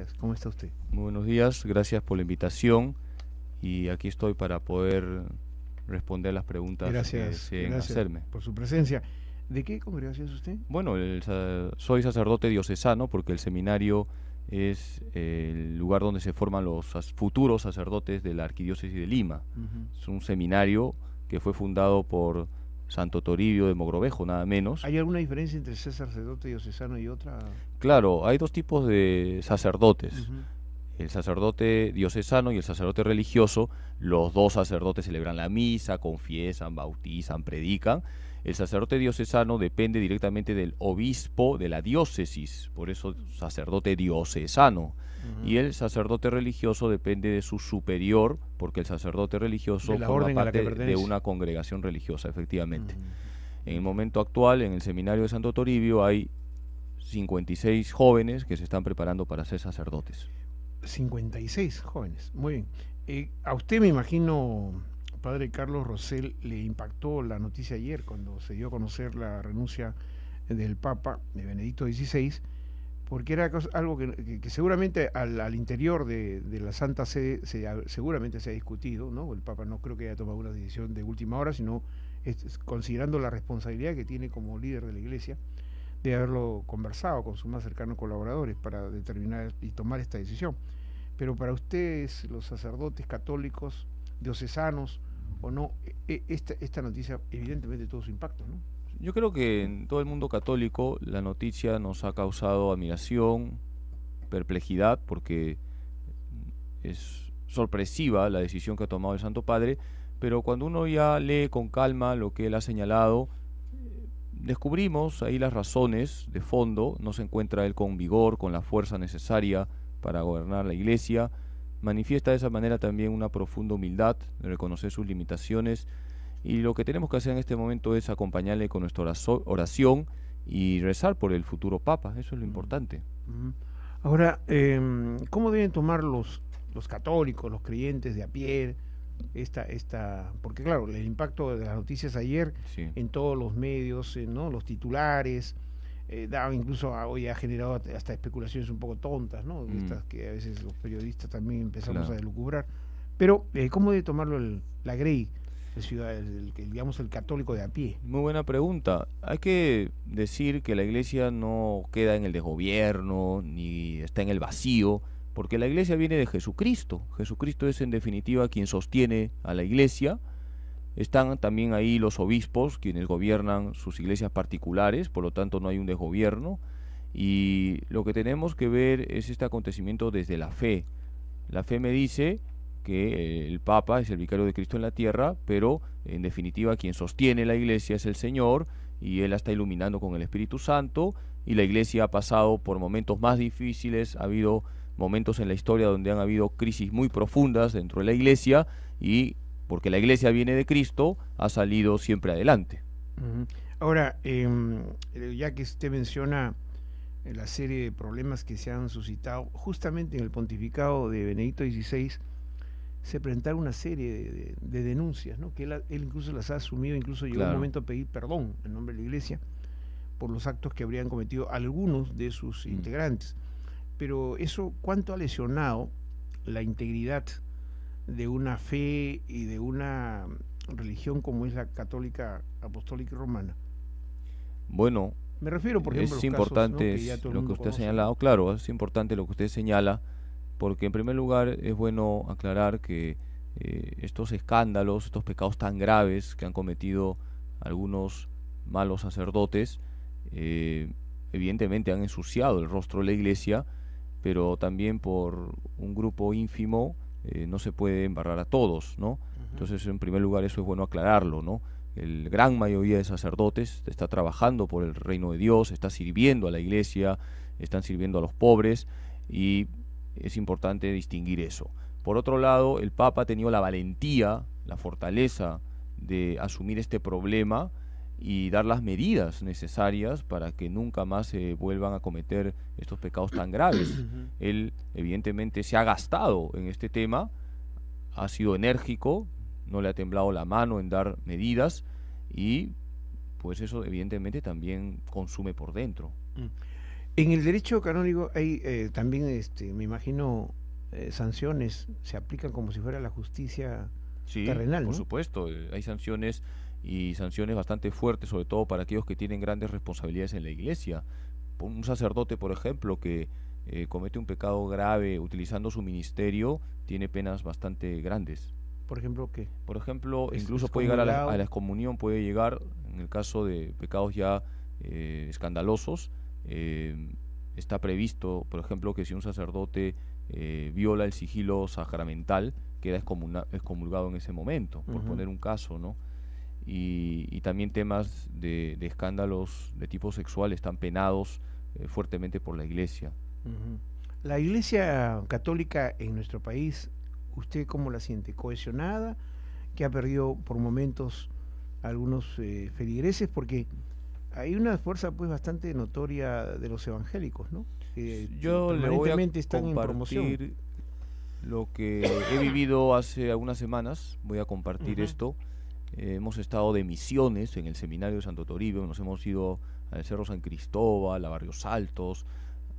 días. ¿Cómo está usted? Muy buenos días, gracias por la invitación y aquí estoy para poder responder las preguntas que deseen Gracias hacerme. por su presencia. ¿De qué congregación es usted? Bueno, soy sacerdote diocesano porque el seminario es el lugar donde se forman los futuros sacerdotes de la Arquidiócesis de Lima. Es un seminario que fue fundado por Santo Toribio de Mogrovejo, nada menos. ¿Hay alguna diferencia entre ser sacerdote diocesano y otra? Claro, hay dos tipos de sacerdotes. El sacerdote diocesano y el sacerdote religioso. Los dos sacerdotes celebran la misa, confiesan, bautizan, predican. El sacerdote diocesano depende directamente del obispo de la diócesis, por eso sacerdote diocesano. Y el sacerdote religioso depende de su superior, porque el sacerdote religioso forma parte de una congregación religiosa, efectivamente. En el momento actual, en el seminario de Santo Toribio, hay 56 jóvenes que se están preparando para ser sacerdotes. 56 jóvenes, muy bien. A usted, me imagino, padre Carlos Rosell, le impactó la noticia ayer cuando se dio a conocer la renuncia del Papa, de Benedicto XVI, porque era algo que seguramente al interior de la Santa Sede seguramente se ha discutido, ¿no? El Papa no creo que haya tomado una decisión de última hora, sino considerando la responsabilidad que tiene como líder de la Iglesia, de haberlo conversado con sus más cercanos colaboradores para determinar y tomar esta decisión. Pero para ustedes, los sacerdotes católicos, diocesanos o no, esta noticia evidentemente tuvo su impacto, ¿no? Yo creo que en todo el mundo católico la noticia nos ha causado admiración, perplejidad, porque es sorpresiva la decisión que ha tomado el Santo Padre, pero cuando uno ya lee con calma lo que él ha señalado, descubrimos ahí las razones de fondo. No se encuentra él con vigor, con la fuerza necesaria para gobernar la Iglesia. Manifiesta de esa manera también una profunda humildad, de reconocer sus limitaciones, y lo que tenemos que hacer en este momento es acompañarle con nuestra oración y rezar por el futuro Papa. Eso es lo importante. Ahora, ¿cómo deben tomar los católicos, los creyentes de a pie, porque claro, el impacto de las noticias ayer, sí, en todos los medios, ¿no? Los titulares, incluso hoy ha generado hasta especulaciones un poco tontas, ¿no? Estas que a veces los periodistas también empezamos a lucubrar. Pero, ¿cómo debe tomarlo la Grey, digamos el católico de a pie? Muy buena pregunta. Hay que decir que la Iglesia no queda en el desgobierno, ni está en el vacío, porque la Iglesia viene de Jesucristo. Jesucristo es en definitiva quien sostiene a la Iglesia. Están también ahí los obispos, quienes gobiernan sus iglesias particulares, por lo tanto no hay un desgobierno. Y lo que tenemos que ver es este acontecimiento desde la fe. La fe me dice que el Papa es el vicario de Cristo en la tierra, pero en definitiva quien sostiene la Iglesia es el Señor, y Él la está iluminando con el Espíritu Santo, y la Iglesia ha pasado por momentos más difíciles. Ha habido momentos en la historia donde han habido crisis muy profundas dentro de la Iglesia, y porque la Iglesia viene de Cristo, ha salido siempre adelante. Ahora, ya que usted menciona la serie de problemas que se han suscitado justamente en el pontificado de Benedicto XVI, se presentaron una serie de denuncias, ¿no? Que él incluso las ha asumido, incluso llegó un momento a pedir perdón en nombre de la Iglesia por los actos que habrían cometido algunos de sus integrantes. Pero eso, ¿cuánto ha lesionado la integridad de una fe y de una religión como es la católica, apostólica y romana? Bueno, me refiero, por ejemplo, es importante, ¿no? Lo que usted ha señalado. Claro, es importante lo que usted señala, porque en primer lugar es bueno aclarar que estos escándalos, estos pecados tan graves que han cometido algunos malos sacerdotes, evidentemente han ensuciado el rostro de la Iglesia, pero también por un grupo ínfimo no se puede embarrar a todos, ¿no? Entonces, en primer lugar, eso es bueno aclararlo, ¿no? La gran mayoría de sacerdotes está trabajando por el reino de Dios, está sirviendo a la Iglesia, están sirviendo a los pobres, y es importante distinguir eso. Por otro lado, el Papa ha tenido la valentía, la fortaleza de asumir este problema y dar las medidas necesarias para que nunca más se vuelvan a cometer estos pecados tan graves. Él evidentemente se ha gastado en este tema, ha sido enérgico, no le ha temblado la mano en dar medidas, y pues eso evidentemente también consume por dentro. En el derecho canónico hay también, me imagino, sanciones, se aplican como si fuera la justicia Sí, terrenal, por ¿no? supuesto, hay sanciones y sanciones bastante fuertes, sobre todo para aquellos que tienen grandes responsabilidades en la iglesia. Un sacerdote, por ejemplo, que comete un pecado grave utilizando su ministerio, tiene penas bastante grandes. Por ejemplo, que Por ejemplo, es incluso puede llegar a la excomulgado. excomunión, puede llegar, en el caso de pecados ya escandalosos, eh, está previsto, por ejemplo, que si un sacerdote viola el sigilo sacramental, queda excomulgado en ese momento, por Ujú, poner un caso, ¿no? Y también temas de escándalos de tipo sexual están penados fuertemente por la iglesia. ujú. La Iglesia Católica en nuestro país, ¿usted cómo la siente? ¿Cohesionada? ¿Que ha perdido por momentos algunos feligreses? Porque hay una fuerza pues bastante notoria de los evangélicos, ¿no? Que Yo le voy a permanentemente están en promoción. compartir lo que he vivido hace algunas semanas, voy a compartir Ujú. esto. Hemos estado de misiones en el seminario de Santo Toribio, nos hemos ido al Cerro San Cristóbal, a Barrios Altos,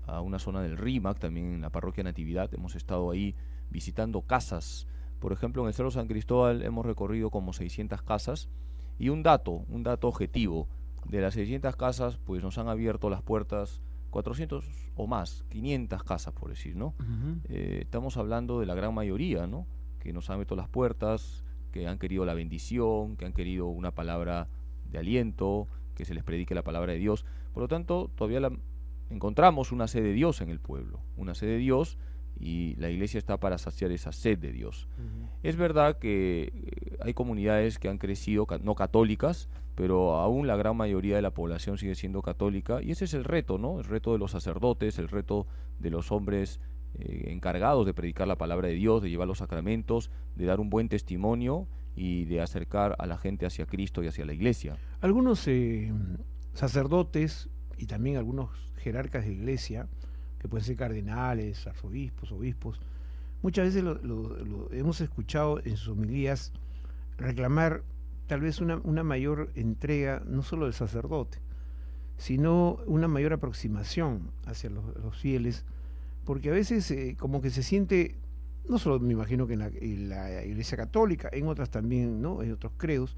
a una zona del RIMAC, también en la parroquia Natividad. Hemos estado ahí visitando casas. Por ejemplo, en el Cerro San Cristóbal hemos recorrido como 600 casas y un dato objetivo, de las 600 casas, pues nos han abierto las puertas 400 o más, 500 casas por decir, ¿no? Ujú. Estamos hablando de la gran mayoría, ¿no? Que nos han abierto las puertas, que han querido la bendición, que han querido una palabra de aliento, que se les predique la palabra de Dios. Por lo tanto, encontramos una sed de Dios en el pueblo, una sed de Dios, y la iglesia está para saciar esa sed de Dios. Ujú. Es verdad que hay comunidades que han crecido, no católicas, pero aún la gran mayoría de la población sigue siendo católica, y ese es el reto, ¿no? El reto de los sacerdotes, el reto de los hombres encargados de predicar la palabra de Dios, de llevar los sacramentos, de dar un buen testimonio y de acercar a la gente hacia Cristo y hacia la iglesia. Algunos sacerdotes y también algunos jerarcas de iglesia, que pueden ser cardenales, arzobispos, obispos, muchas veces lo hemos escuchado en sus homilías reclamar tal vez una mayor entrega, no solo del sacerdote, sino una mayor aproximación hacia los fieles, porque a veces como que se siente, no solo me imagino que en la Iglesia Católica, en otras también, ¿no? En otros credos,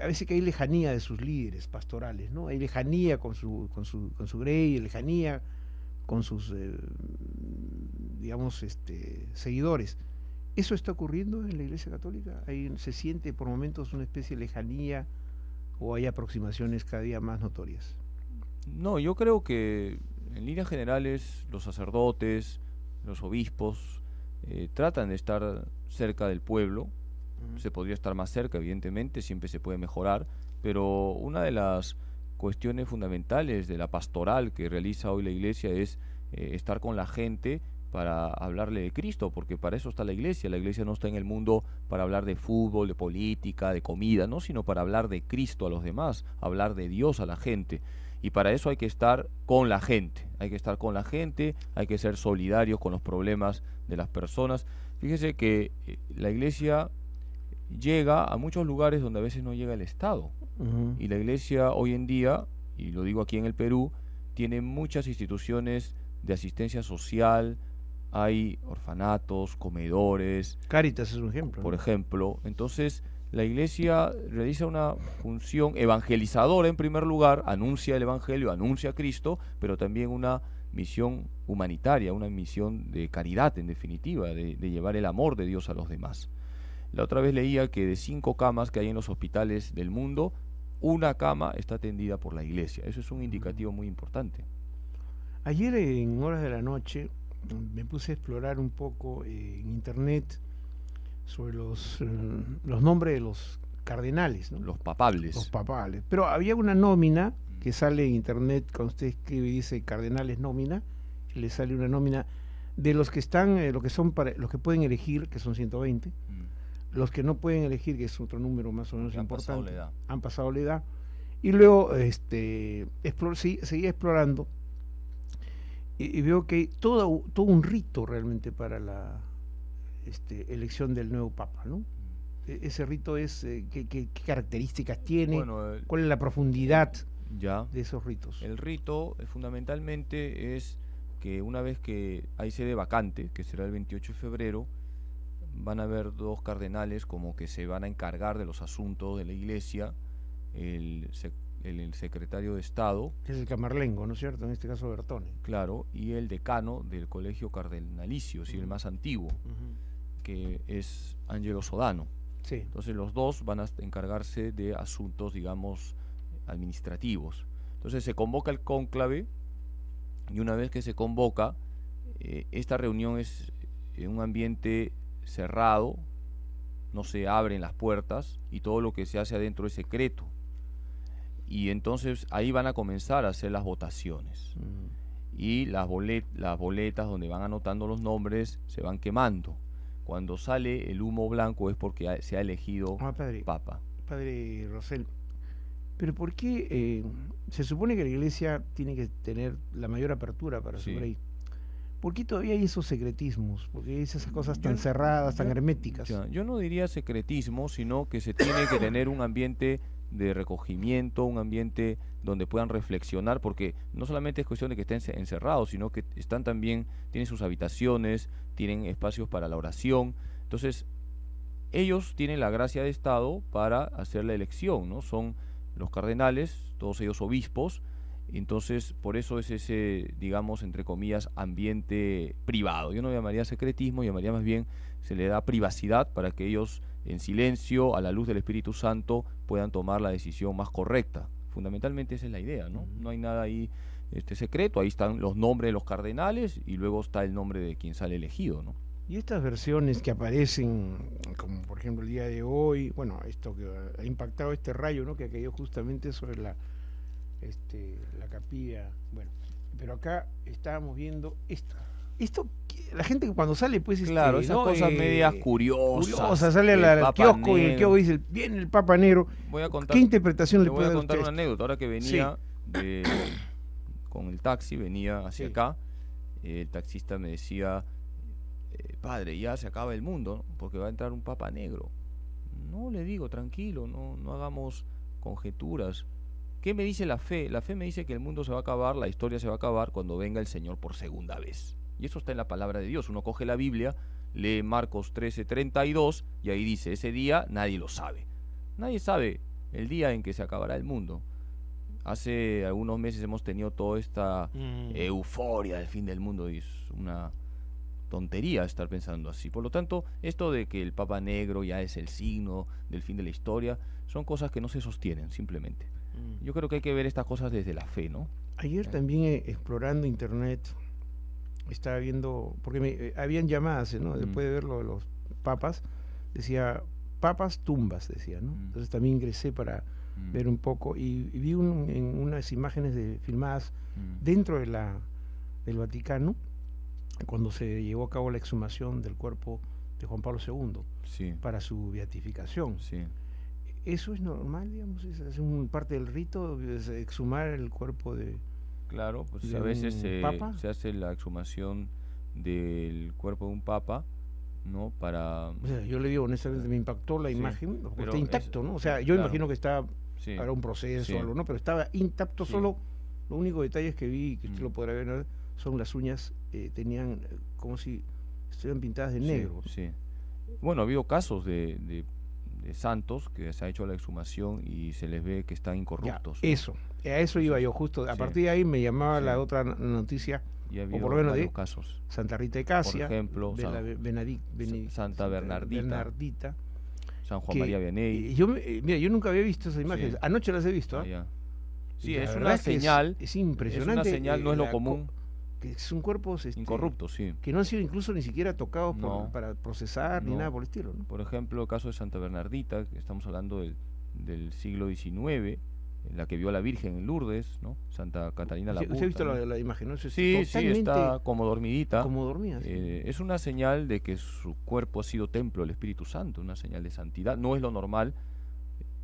a veces que hay lejanía de sus líderes pastorales, ¿no? Hay lejanía con su grey, lejanía con sus, digamos, seguidores. ¿Eso está ocurriendo en la Iglesia Católica? Ahí se siente por momentos una especie de lejanía o hay aproximaciones cada día más notorias. No, yo creo que en líneas generales los sacerdotes, los obispos, tratan de estar cerca del pueblo. Mm. Se podría estar más cerca, evidentemente, siempre se puede mejorar, pero una de las cuestiones fundamentales de la pastoral que realiza hoy la iglesia es estar con la gente para hablarle de Cristo, porque para eso está la iglesia. La iglesia no está en el mundo para hablar de fútbol, de política, de comida, no, sino para hablar de Cristo a los demás, hablar de Dios a la gente. Y para eso hay que estar con la gente, hay que estar con la gente, hay que ser solidarios con los problemas de las personas. Fíjese que la iglesia llega a muchos lugares donde a veces no llega el Estado. Ujú. Y la iglesia hoy en día, y lo digo aquí en el Perú, tiene muchas instituciones de asistencia social, hay orfanatos, comedores, Cáritas es un ejemplo, por ¿no? ejemplo. Entonces, la iglesia realiza una función evangelizadora en primer lugar, anuncia el Evangelio, anuncia a Cristo, pero también una misión humanitaria, una misión de caridad en definitiva, de llevar el amor de Dios a los demás. La otra vez leía que de 5 camas que hay en los hospitales del mundo, una cama está atendida por la iglesia. Eso es un Ujú. indicativo muy importante. Ayer en horas de la noche me puse a explorar un poco en internet sobre los nombres de los cardenales, ¿no? Los Los papables. papales. Pero había una nómina que sale en internet cuando usted escribe y dice cardenales nómina, y le sale una nómina de los que están, los que son para, los que pueden elegir, que son 120, los que no pueden elegir, que es otro número más o menos Que han pasado la importante, edad. han pasado la edad, y luego seguía explorando y veo que hay todo un rito realmente para la elección del nuevo Papa, ¿no? Ese rito es, ¿qué características tiene? Bueno, ¿Cuál es la profundidad? Ya. de esos ritos? El rito fundamentalmente es que una vez que hay sede vacante, que será el 28 de febrero, van a haber dos cardenales como que se van a encargar de los asuntos de la iglesia, el secretario de Estado, Que es el camarlengo, ¿no es cierto? En este caso Bertone. claro, y el decano del colegio cardenalicio, es decir, el más antiguo, que es Angelo Sodano. Sí. Entonces los dos van a encargarse de asuntos, digamos, administrativos. Entonces se convoca el cónclave y una vez que se convoca, esta reunión es en un ambiente cerrado, no se abren las puertas y todo lo que se hace adentro es secreto. Y entonces ahí van a comenzar a hacer las votaciones. Y las boletas donde van anotando los nombres se van quemando. Cuando sale el humo blanco es porque se ha elegido Padre, papa. Padre Rosell, pero ¿por qué se supone que la iglesia tiene que tener la mayor apertura para su rey? ¿Por qué todavía hay esos secretismos? Porque hay esas cosas tan cerradas, tan herméticas. Yo no diría secretismo, sino que se tiene que tener un ambiente de recogimiento, un ambiente donde puedan reflexionar, porque no solamente es cuestión de que estén encerrados, sino que están también, tienen sus habitaciones, tienen espacios para la oración. Entonces, ellos tienen la gracia de Estado para hacer la elección, ¿no? Son los cardenales, todos ellos obispos. Entonces, por eso es ese, digamos, entre comillas, ambiente privado. Yo no llamaría secretismo, llamaría más bien, se le da privacidad para que ellos, en silencio, a la luz del Espíritu Santo, puedan tomar la decisión más correcta. Fundamentalmente esa es la idea, ¿no? No hay nada ahí secreto, ahí están los nombres de los cardenales y luego está el nombre de quien sale elegido, ¿no? Y estas versiones que aparecen, como por ejemplo el día de hoy, bueno, esto que ha impactado este rayo, ¿no? Que ha caído justamente sobre la capilla, bueno, pero acá estábamos viendo esto la gente que cuando sale pues claro, esas cosas medias curiosas, sale al kiosco y el kiosco dice viene el Papa Negro. Voy a contar, ¿qué interpretación le puede dar voy a contar usted? Una anécdota. Ahora que venía con el taxi, venía hacia acá, el taxista me decía, padre, ya se acaba el mundo, ¿no? Porque va a entrar un Papa Negro. No, le digo, tranquilo, no hagamos conjeturas. ¿Qué me dice la fe? La fe me dice que el mundo se va a acabar, la historia se va a acabar cuando venga el Señor por segunda vez. Y eso está en la palabra de Dios. Uno coge la Biblia, lee Marcos 13:32 y ahí dice, ese día nadie lo sabe. Nadie sabe el día en que se acabará el mundo. Hace algunos meses hemos tenido toda esta euforia del fin del mundo y es una tontería estar pensando así. Por lo tanto, esto de que el Papa Negro ya es el signo del fin de la historia, son cosas que no se sostienen simplemente. Yo creo que hay que ver estas cosas desde la fe, ¿no? Ayer también explorando internet estaba viendo, porque habían llamadas, ¿no? Después de ver lo de los papas, decía papas tumbas, decía, ¿no? Entonces también ingresé para ver un poco y vi en unas imágenes filmadas dentro del Vaticano cuando se llevó a cabo la exhumación del cuerpo de Juan Pablo II para su beatificación. ¿Eso es normal, digamos? ¿Es parte del rito, exhumar el cuerpo de...? Claro, pues a veces se hace la exhumación del cuerpo de un papa, ¿no? Para... O sea, yo le digo, honestamente, me impactó la imagen, porque está intacto, ¿no? O sea, yo imagino que estaba, habrá un proceso o algo, ¿no? Pero estaba intacto, solo los únicos detalles que vi, que usted lo podrá ver, son las uñas, tenían como si estuvieran pintadas de negro. Bueno, ha habido casos de santos que se ha hecho la exhumación y se les ve que están incorruptos. A eso iba yo justo. A partir de ahí me llamaba la otra noticia, o por lo menos de casos. Santa Rita de Casia, por ejemplo, Santa Bernardita, San Juan María Vianney. Mira, yo nunca había visto esas imágenes. Anoche las he visto. Sí, es una señal. Es impresionante. Es una señal, no es lo común. Que son cuerpos incorruptos, que no han sido incluso ni siquiera tocados para procesar ni nada por el estilo, ¿no? Por ejemplo, el caso de Santa Bernardita, que estamos hablando del siglo XIX, la que vio a la Virgen en Lourdes, ¿no? Santa Catalina la Pura. ¿Usted ha visto la imagen, no? Sí, está como dormidita. Como dormida. Es una señal de que su cuerpo ha sido templo del Espíritu Santo, una señal de santidad. No es lo normal,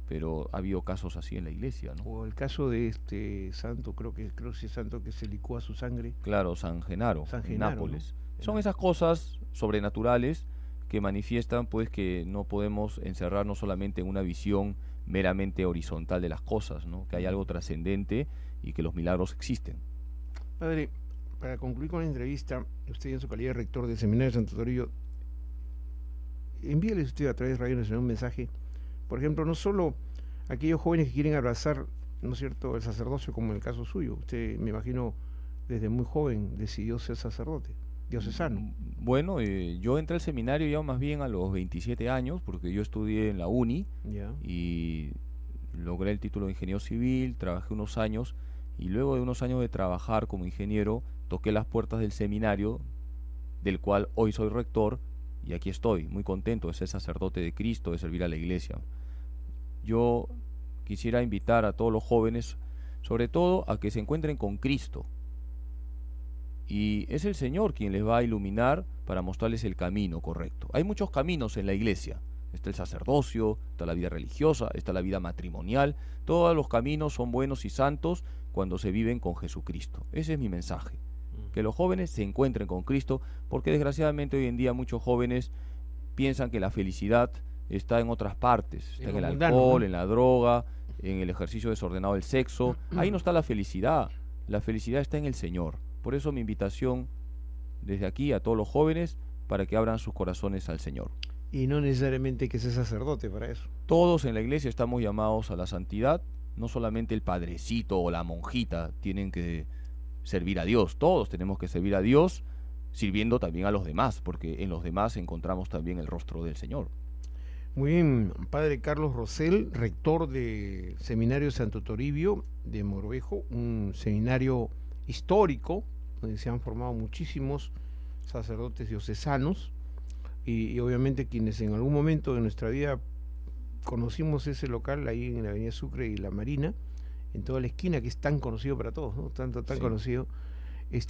pero ha habido casos así en la iglesia, ¿no? O el caso de este santo, creo que es santo que se licúa su sangre. Claro, San Genaro, en Nápoles. ¿No? Son esas cosas sobrenaturales que manifiestan pues que no podemos encerrarnos solamente en una visión meramente horizontal de las cosas, ¿no? Que hay algo trascendente y que los milagros existen. Padre, para concluir con la entrevista, usted en su calidad de rector del Seminario de Santo Toribio, envíale usted a través de Radio Nacional un mensaje, por ejemplo, no solo a aquellos jóvenes que quieren abrazar, ¿no es cierto?, el sacerdocio, como en el caso suyo. Usted, me imagino, desde muy joven decidió ser sacerdote diocesano. Bueno, yo entré al seminario ya más bien a los 27 años, porque yo estudié en la uni Ya. y logré el título de ingeniero civil, trabajé unos años y luego de unos años de trabajar como ingeniero toqué las puertas del seminario, del cual hoy soy rector, y aquí estoy, muy contento de ser sacerdote de Cristo, de servir a la iglesia. Yo quisiera invitar a todos los jóvenes, sobre todo, a que se encuentren con Cristo. Y es el Señor quien les va a iluminar para mostrarles el camino correcto. Hay muchos caminos en la iglesia. Está el sacerdocio, está la vida religiosa, está la vida matrimonial. Todos los caminos son buenos y santos cuando se viven con Jesucristo. Ese es mi mensaje. Que los jóvenes se encuentren con Cristo, porque desgraciadamente hoy en día muchos jóvenes piensan que la felicidad está en otras partes. Está en el alcohol, ¿no?, en la droga, en el ejercicio desordenado del sexo. Ahí no está la felicidad. La felicidad está en el Señor. Por eso mi invitación desde aquí a todos los jóvenes para que abran sus corazones al Señor. Y no necesariamente que sea sacerdote para eso. Todos en la iglesia estamos llamados a la santidad, no solamente el padrecito o la monjita tienen que servir a Dios, todos tenemos que servir a Dios sirviendo también a los demás, porque en los demás encontramos también el rostro del Señor. Muy bien, Padre Carlos Rosell, rector del Seminario Santo Toribio de Mogrovejo, un seminario histórico donde se han formado muchísimos sacerdotes diocesanos y obviamente quienes en algún momento de nuestra vida conocimos ese local ahí en la Avenida Sucre y La Marina, en toda la esquina, que es tan conocido para todos, ¿no? Tan sí, conocido.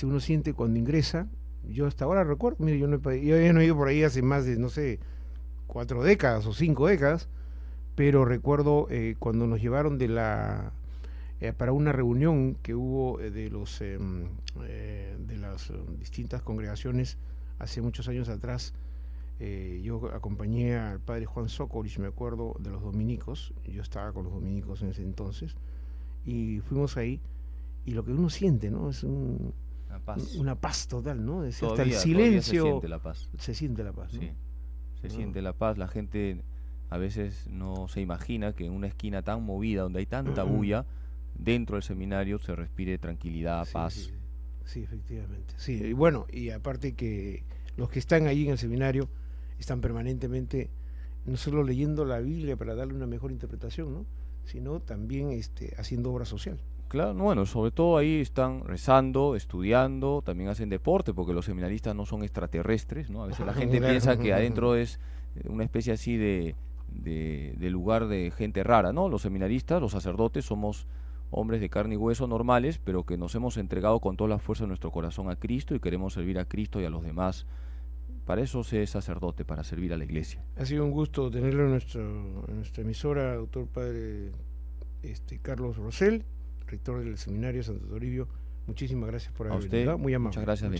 Uno siente cuando ingresa, yo hasta ahora recuerdo, mire, yo ya no he ido por ahí hace más de, no sé, 4 décadas o 5 décadas, pero recuerdo cuando nos llevaron de para una reunión que hubo de las distintas congregaciones hace muchos años atrás. Yo acompañé al padre Juan Sokolich, me acuerdo, de los dominicos. Yo estaba con los dominicos en ese entonces y fuimos ahí, y lo que uno siente, ¿no?, es una paz total, ¿no? Hasta el silencio se siente la paz. Se siente la paz, ¿no? Sí, se siente la paz. La gente a veces no se imagina que en una esquina tan movida, donde hay tanta bulla, dentro del seminario se respire tranquilidad, paz. Sí, sí, efectivamente. Sí, y bueno, y aparte que los que están allí en el seminario están permanentemente no solo leyendo la Biblia para darle una mejor interpretación, ¿no?, sino también haciendo obra social. Claro, bueno, sobre todo ahí están rezando, estudiando, también hacen deporte, porque los seminaristas no son extraterrestres, ¿no? A veces la gente piensa que adentro es una especie así de lugar de gente rara, ¿no? Los seminaristas, los sacerdotes, somos hombres de carne y hueso normales, pero que nos hemos entregado con toda la fuerza de nuestro corazón a Cristo y queremos servir a Cristo y a los demás. Para eso se es sacerdote, para servir a la iglesia. Ha sido un gusto tenerlo en nuestra emisora, doctor padre Carlos Rosell, rector del Seminario Santo Toribio. Muchísimas gracias por haber venido. Muy amable. Muchas gracias.